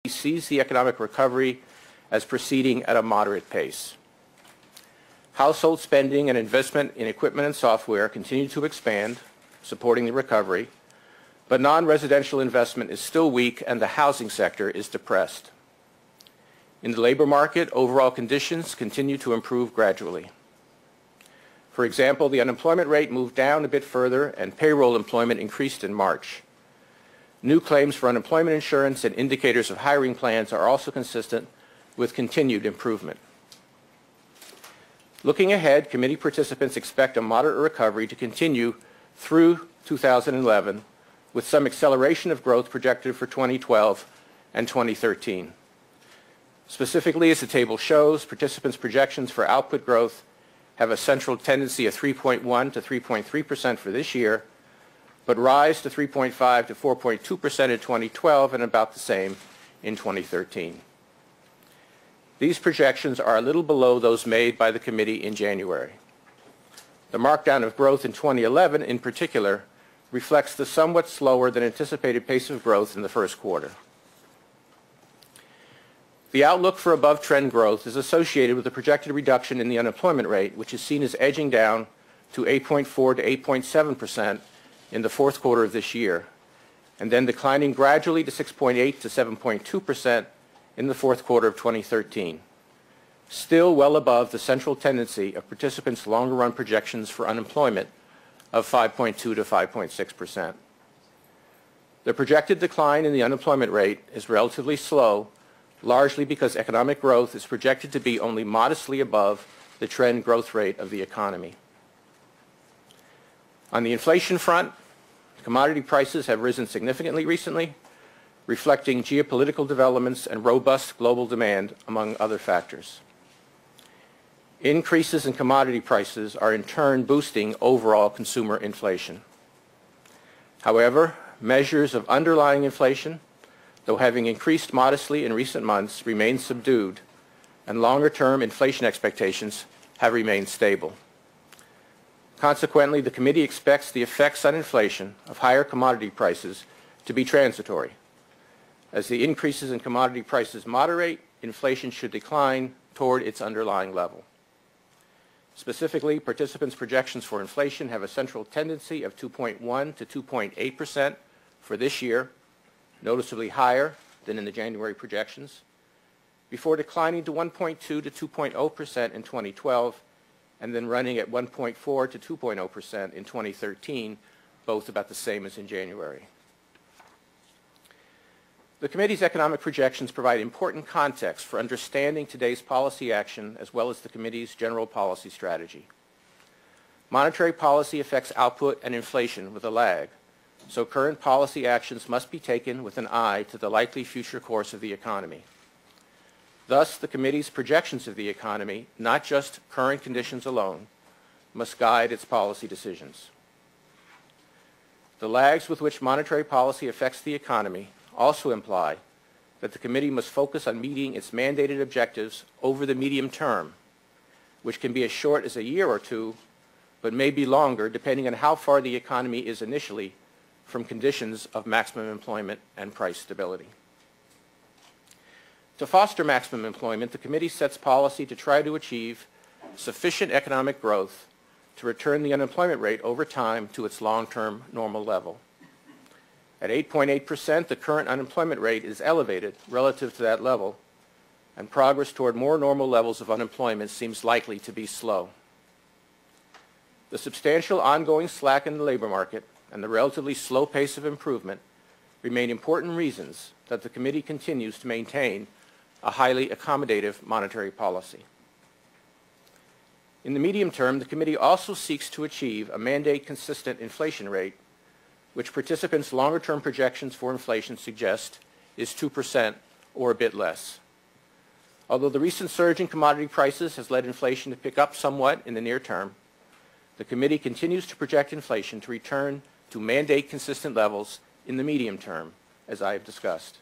sees the economic recovery as proceeding at a moderate pace. Household spending and investment in equipment and software continue to expand, supporting the recovery, but non-residential investment is still weak and the housing sector is depressed. In the labor market, overall conditions continue to improve gradually. For example, the unemployment rate moved down a bit further and payroll employment increased in March. New claims for unemployment insurance and indicators of hiring plans are also consistent with continued improvement. Looking ahead, committee participants expect a moderate recovery to continue through 2011, with some acceleration of growth projected for 2012 and 2013. Specifically, as the table shows, participants' projections for output growth have a central tendency of 3.1 to 3.3% for this year, but rise to 3.5 to 4.2% in 2012 and about the same in 2013. These projections are a little below those made by the committee in January. The markdown of growth in 2011, in particular, reflects the somewhat slower than anticipated pace of growth in the first quarter. The outlook for above-trend growth is associated with a projected reduction in the unemployment rate, which is seen as edging down to 8.4 to 8.7% in the fourth quarter of this year, and then declining gradually to 6.8 to 7.2% in the fourth quarter of 2013, still well above the central tendency of participants' longer-run projections for unemployment of 5.2 to 5.6%. The projected decline in the unemployment rate is relatively slow, largely because economic growth is projected to be only modestly above the trend growth rate of the economy. On the inflation front, commodity prices have risen significantly recently, reflecting geopolitical developments and robust global demand, among other factors. Increases in commodity prices are in turn boosting overall consumer inflation. However, measures of underlying inflation, though having increased modestly in recent months, remain subdued, and longer-term inflation expectations have remained stable. Consequently, the committee expects the effects on inflation of higher commodity prices to be transitory. As the increases in commodity prices moderate, inflation should decline toward its underlying level. Specifically, participants' projections for inflation have a central tendency of 2.1 to 2.8% for this year, noticeably higher than in the January projections, before declining to 1.2 to 2.0% in 2012, and then running at 1.4 to 2.0% in 2013, both about the same as in January. The committee's economic projections provide important context for understanding today's policy action as well as the committee's general policy strategy. Monetary policy affects output and inflation with a lag, so current policy actions must be taken with an eye to the likely future course of the economy. Thus, the committee's projections of the economy, not just current conditions alone, must guide its policy decisions. The lags with which monetary policy affects the economy also imply that the committee must focus on meeting its mandated objectives over the medium term, which can be as short as a year or two, but may be longer depending on how far the economy is initially from conditions of maximum employment and price stability. To foster maximum employment, the committee sets policy to try to achieve sufficient economic growth to return the unemployment rate over time to its long-term normal level. At 8.8%, the current unemployment rate is elevated relative to that level, and progress toward more normal levels of unemployment seems likely to be slow. The substantial ongoing slack in the labor market and the relatively slow pace of improvement remain important reasons that the committee continues to maintain a highly accommodative monetary policy. In the medium term, the committee also seeks to achieve a mandate-consistent inflation rate, which participants' longer-term projections for inflation suggest is 2% or a bit less. Although the recent surge in commodity prices has led inflation to pick up somewhat in the near term, the committee continues to project inflation to return to mandate-consistent levels in the medium term, as I have discussed.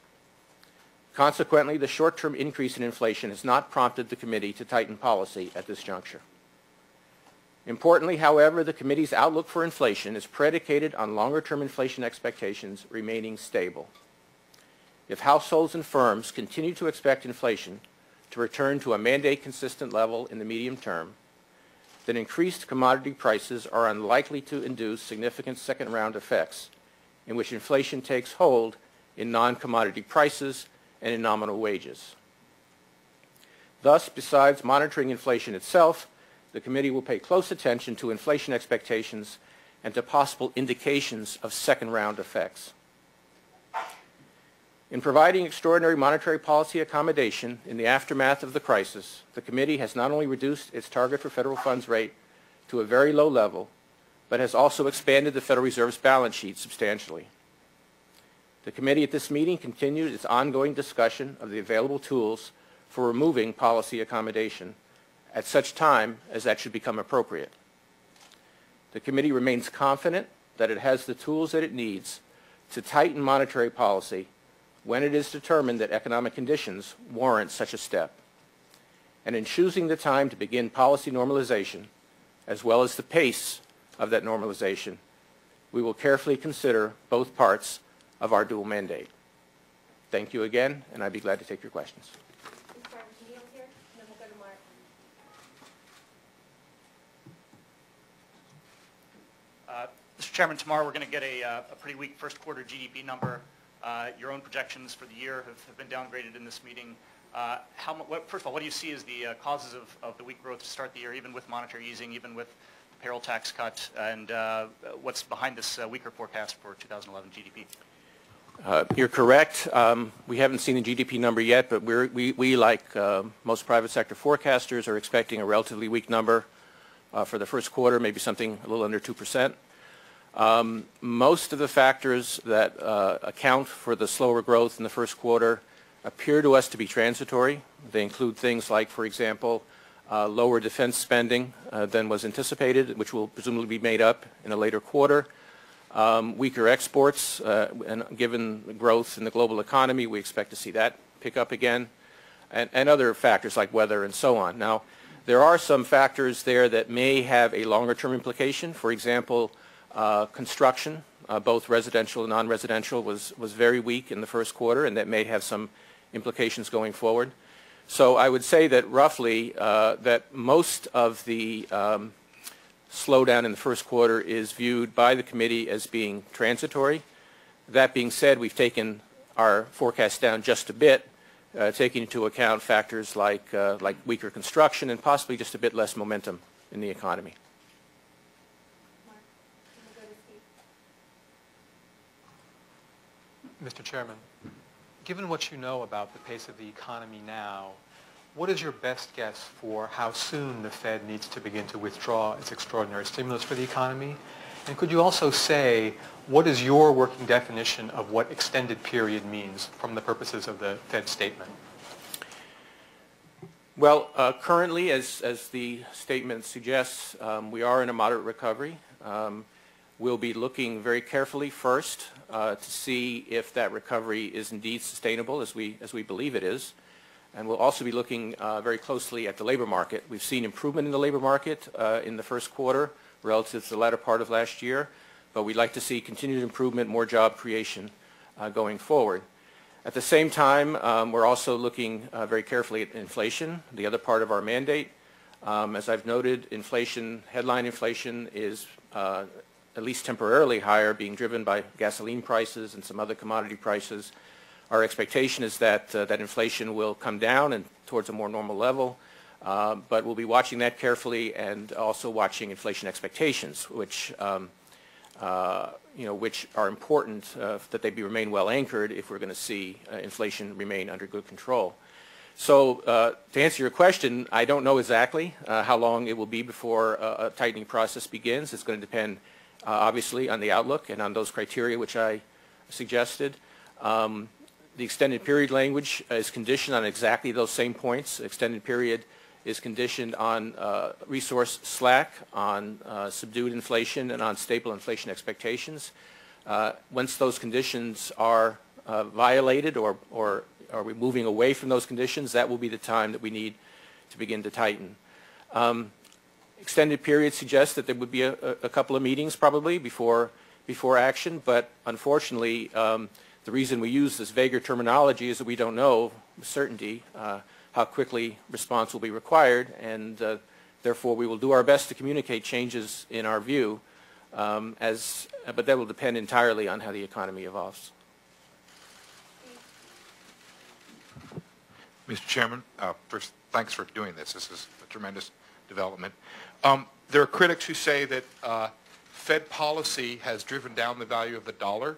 Consequently, the short-term increase in inflation has not prompted the committee to tighten policy at this juncture. Importantly, however, the committee's outlook for inflation is predicated on longer-term inflation expectations remaining stable. If households and firms continue to expect inflation to return to a mandate-consistent level in the medium term, then increased commodity prices are unlikely to induce significant second-round effects in which inflation takes hold in non-commodity prices and in nominal wages. Thus, besides monitoring inflation itself, the committee will pay close attention to inflation expectations and to possible indications of second-round effects. In providing extraordinary monetary policy accommodation in the aftermath of the crisis, the committee has not only reduced its target for federal funds rate to a very low level, but has also expanded the Federal Reserve's balance sheet substantially. The committee at this meeting continued its ongoing discussion of the available tools for removing policy accommodation at such time as that should become appropriate. The committee remains confident that it has the tools that it needs to tighten monetary policy when it is determined that economic conditions warrant such a step. And in choosing the time to begin policy normalization, as well as the pace of that normalization, we will carefully consider both parts of our dual mandate. Thank you again, and I'd be glad to take your questions. Mr. Chairman, tomorrow we're going to get a pretty weak first quarter GDP number. Your own projections for the year have been downgraded in this meeting. First of all, what do you see as the causes of the weak growth to start the year, even with monetary easing, even with the payroll tax cut, and what's behind this weaker forecast for 2011 GDP? You're correct. We haven't seen the GDP number yet, but we like most private sector forecasters, are expecting a relatively weak number for the first quarter, maybe something a little under 2%. Most of the factors that account for the slower growth in the first quarter appear to us to be transitory. They include things like, for example, lower defense spending than was anticipated, which will presumably be made up in a later quarter. Weaker exports, and given the growth in the global economy, we expect to see that pick up again, and other factors like weather and so on. Now, there are some factors there that may have a longer-term implication. For example, construction, both residential and non-residential, was very weak in the first quarter, and that may have some implications going forward. So I would say that roughly that most of the slowdown in the first quarter is viewed by the committee as being transitory. That being said, we've taken our forecast down just a bit, taking into account factors like weaker construction and possibly just a bit less momentum in the economy. Mr. Chairman, given what you know about the pace of the economy now, what is your best guess for how soon the Fed needs to begin to withdraw its extraordinary stimulus for the economy? And could you also say, what is your working definition of what extended period means from the purposes of the Fed statement? Well, currently, as the statement suggests, we are in a moderate recovery. We'll be looking very carefully first to see if that recovery is indeed sustainable, as we believe it is. And we'll also be looking very closely at the labor market. We've seen improvement in the labor market in the first quarter relative to the latter part of last year, but we'd like to see continued improvement, more job creation going forward. At the same time, we're also looking very carefully at inflation, the other part of our mandate. As I've noted, inflation, headline inflation, is at least temporarily higher, being driven by gasoline prices and some other commodity prices. Our expectation is that that inflation will come down and towards a more normal level, but we'll be watching that carefully and also watching inflation expectations, which which are important that they remain well anchored if we're going to see inflation remain under good control. So to answer your question, I don't know exactly how long it will be before a tightening process begins. It's going to depend obviously on the outlook and on those criteria which I suggested. The extended period language is conditioned on exactly those same points. Extended period is conditioned on resource slack, on subdued inflation, and on stable inflation expectations. Once those conditions are violated or are we moving away from those conditions, that will be the time that we need to begin to tighten. Extended period suggests that there would be a couple of meetings probably before action, but unfortunately The reason we use this vaguer terminology is that we don't know with certainty how quickly response will be required, and therefore we will do our best to communicate changes in our view, but that will depend entirely on how the economy evolves. Mr. Chairman, first, thanks for doing this. This is a tremendous development. There are critics who say that Fed policy has driven down the value of the dollar,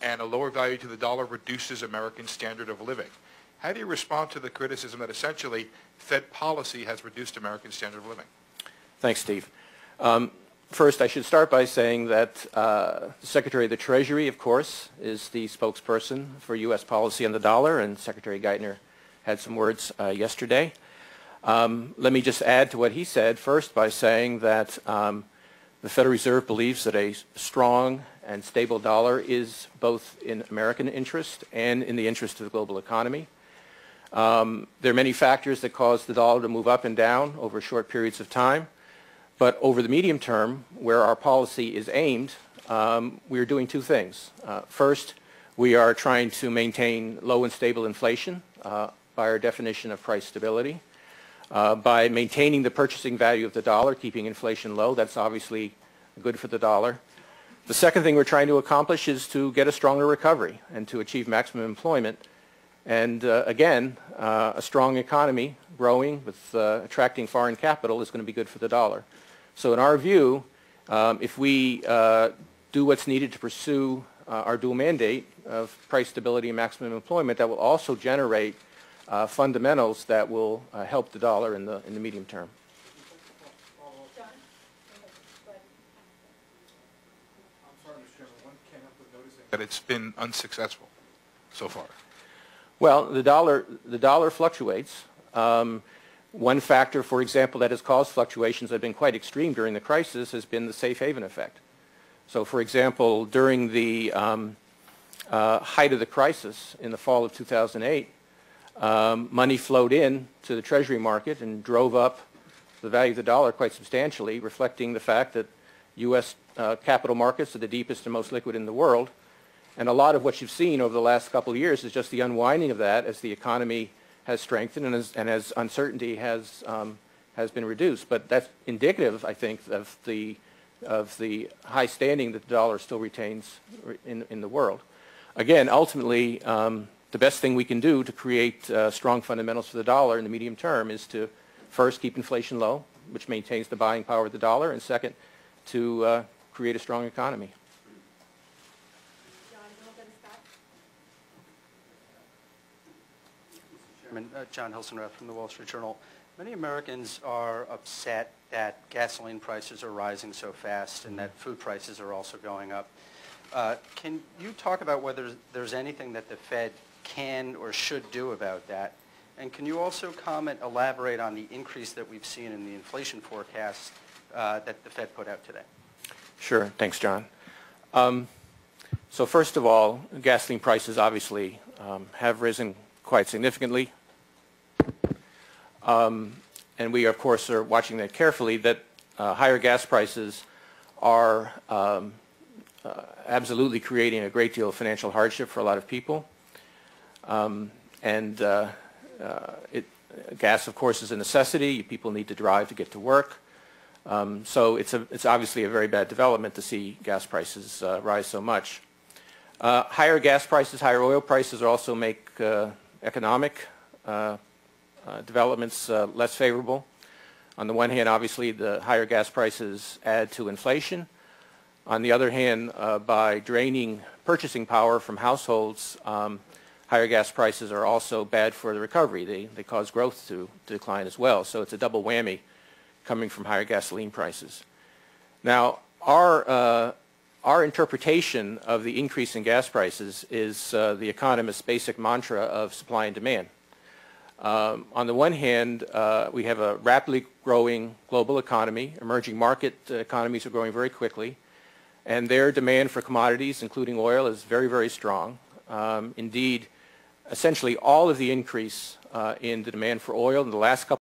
and a lower value to the dollar reduces American standard of living. How do you respond to the criticism that essentially Fed policy has reduced American standard of living? Thanks, Steve. First, I should start by saying that the Secretary of the Treasury, of course, is the spokesperson for U.S. policy on the dollar, and Secretary Geithner had some words yesterday. Let me just add to what he said first by saying that the Federal Reserve believes that a strong and stable dollar is both in American interest and in the interest of the global economy. There are many factors that cause the dollar to move up and down over short periods of time, but over the medium term, where our policy is aimed, we are doing two things. First, we are trying to maintain low and stable inflation by our definition of price stability. By maintaining the purchasing value of the dollar, keeping inflation low, that's obviously good for the dollar. The second thing we're trying to accomplish is to get a stronger recovery and to achieve maximum employment. And again, a strong economy growing with attracting foreign capital is going to be good for the dollar. So in our view, if we do what's needed to pursue our dual mandate of price stability and maximum employment, that will also generate fundamentals that will help the dollar in the medium term. I'm sorry, Mr. Chairman, one can't help but noticing that it's been unsuccessful so far. Well, the dollar fluctuates. One factor, for example, that has caused fluctuations that have been quite extreme during the crisis has been the safe haven effect. So, for example, during the height of the crisis in the fall of 2008, money flowed in to the Treasury market and drove up the value of the dollar quite substantially, reflecting the fact that U.S. Capital markets are the deepest and most liquid in the world. And a lot of what you've seen over the last couple of years is just the unwinding of that as the economy has strengthened and as uncertainty has been reduced. But that's indicative, I think, of the high standing that the dollar still retains in the world. Again, ultimately, the best thing we can do to create strong fundamentals for the dollar in the medium term is to first keep inflation low, which maintains the buying power of the dollar, and second, to create a strong economy. John Hilsenrath from the Wall Street Journal. Many Americans are upset that gasoline prices are rising so fast and that food prices are also going up. Can you talk about whether there's anything that the Fed can or should do about that? And can you also elaborate on the increase that we've seen in the inflation forecast that the Fed put out today? Sure. Thanks, John. So first of all, gasoline prices obviously have risen quite significantly. And we, of course, are watching that carefully, that higher gas prices are absolutely creating a great deal of financial hardship for a lot of people. Gas, of course, is a necessity. People need to drive to get to work. So it's obviously a very bad development to see gas prices rise so much. Higher gas prices, higher oil prices also make economic developments less favorable. On the one hand, obviously, the higher gas prices add to inflation. On the other hand, by draining purchasing power from households, higher gas prices are also bad for the recovery. They cause growth to decline as well. So it's a double whammy coming from higher gasoline prices. Now, our interpretation of the increase in gas prices is the economist's basic mantra of supply and demand. On the one hand, we have a rapidly growing global economy. Emerging market economies are growing very quickly, and their demand for commodities, including oil, is very, very strong. Indeed, essentially all of the increase in the demand for oil in the last couple